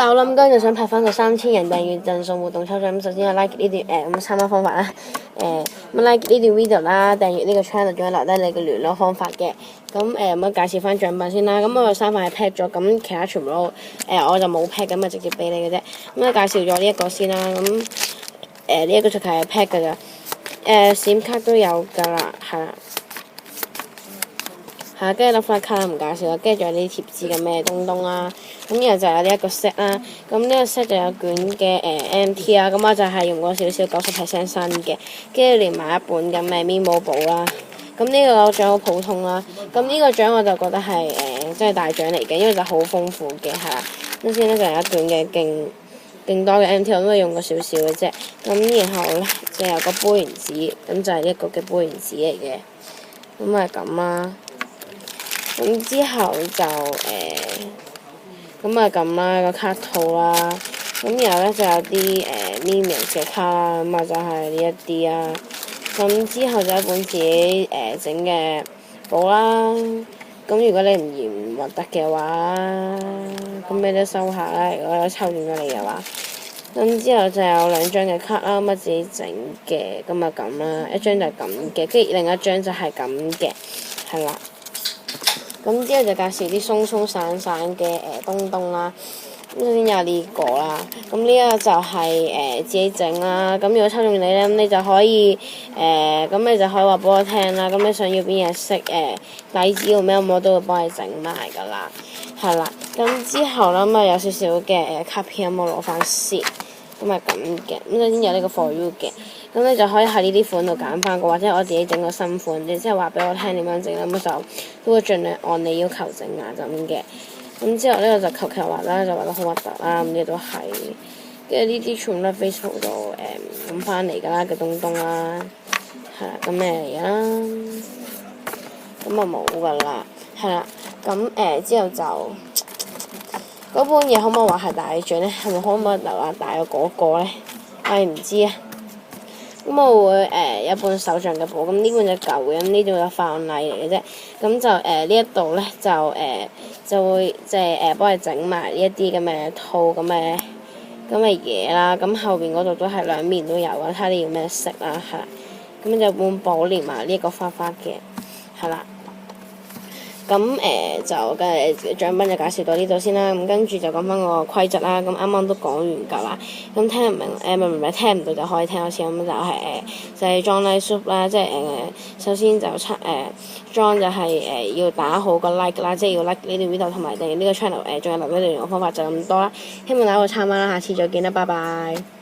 但我諗緊就想拍翻個3000人訂閱贈送活動抽獎。咁首先我 like 呢段咁參加方法啦，咁 like 呢段 video 啦，訂閱呢個 channel，仲有留低你嘅聯絡方法嘅。咁咁介紹翻獎品先啦。咁我有3塊係 pack 咗，咁其他全部都我就冇 pack，咁啊直接俾你嘅啫。咁介紹咗呢一個先啦。咁呢一個就係 pack 㗎咋，閃卡都有㗎啦，係啦。跟住粒花卡唔介紹啦，跟住仲有啲貼紙咁嘅東東啦，咁然後就有呢一個 set 啦，咁呢個 set 就有卷嘅MT 啦，咁我就係用過少少90% 新嘅，跟住連埋一本咁嘅 memo 簿啦，咁呢個獎好普通啦，咁呢個獎我就覺得係真係大獎嚟嘅，因為就好豐富嘅，係啦，咁先咧就有一卷嘅勁多嘅 MT， 我都係用過少少嘅啫，咁然後咧就有個杯原子，咁就係一個嘅杯原子嚟嘅，咁係咁啦。咁之後就咁啊咁啦個卡套啦，咁然後咧就有啲Minions 嘅卡啦，咁啊就係呢一啲啊，咁之後就一本自己整嘅簿啦，咁如果你唔嫌核突嘅話，咁你都收下啦，如果有抽中咗你嘅話，咁之後就有2張嘅卡啦，咁啊自己整嘅，咁啊咁啦，一張就係咁嘅，跟住另一張就係咁嘅，係啦。咁之後就介紹啲鬆鬆散散嘅東東啦。咁首先有呢個啦，咁呢個就係自己整啦。咁如果抽中你咧，咁你就可以咁你就可以話俾我聽啦。咁你想要邊嘢色底子要咩，我都會幫你整埋㗎啦。係啦，咁之後啦，咁啊有少少嘅卡片，咁我攞翻先。咁係咁嘅，咁首先有呢個 For You 嘅，咁你就可以喺呢啲款度揀翻個，或者我自己整個新款，你即係話俾我聽點樣整啦，咁就都會盡量按你要求整啊咁嘅。咁之後呢個就求其畫啦，就畫得好核突啦，咁呢都係，跟住呢啲全部都 Facebook 度揾翻嚟㗎啦嘅東東啦，係啦，咁咩嚟啦？咁啊冇㗎啦，係啦，咁之後就。嗰本嘢可唔可以話係大獎呢？係咪可唔可以話大過嗰個呢？唔知啊。咁我會有一本手帳嘅簿，咁呢本就舊嘅，咁呢度有範例嚟嘅啫。咁就呢一度呢，就會即係幫你整埋呢一啲咁嘅套咁嘅嘢啦。咁後邊嗰度都係兩面都有啊，睇下你要咩色啦，係啦。咁就本簿連埋呢一個花花嘅，係啦。咁就嘅獎品就介紹到呢度先啦，咁跟住就講翻個規則啦。咁啱啱都講完㗎啦，咁聽唔明唔係聽唔到就可以聽多次。咁就係裝 like sub 啦，即係首先就裝就係要打好個 like 啦，即係要 like 呢段 video 同埋訂閱呢個 channel，仲有留低聯絡方法就咁多啦。希望大家會參加啦，下次再見啦，拜拜。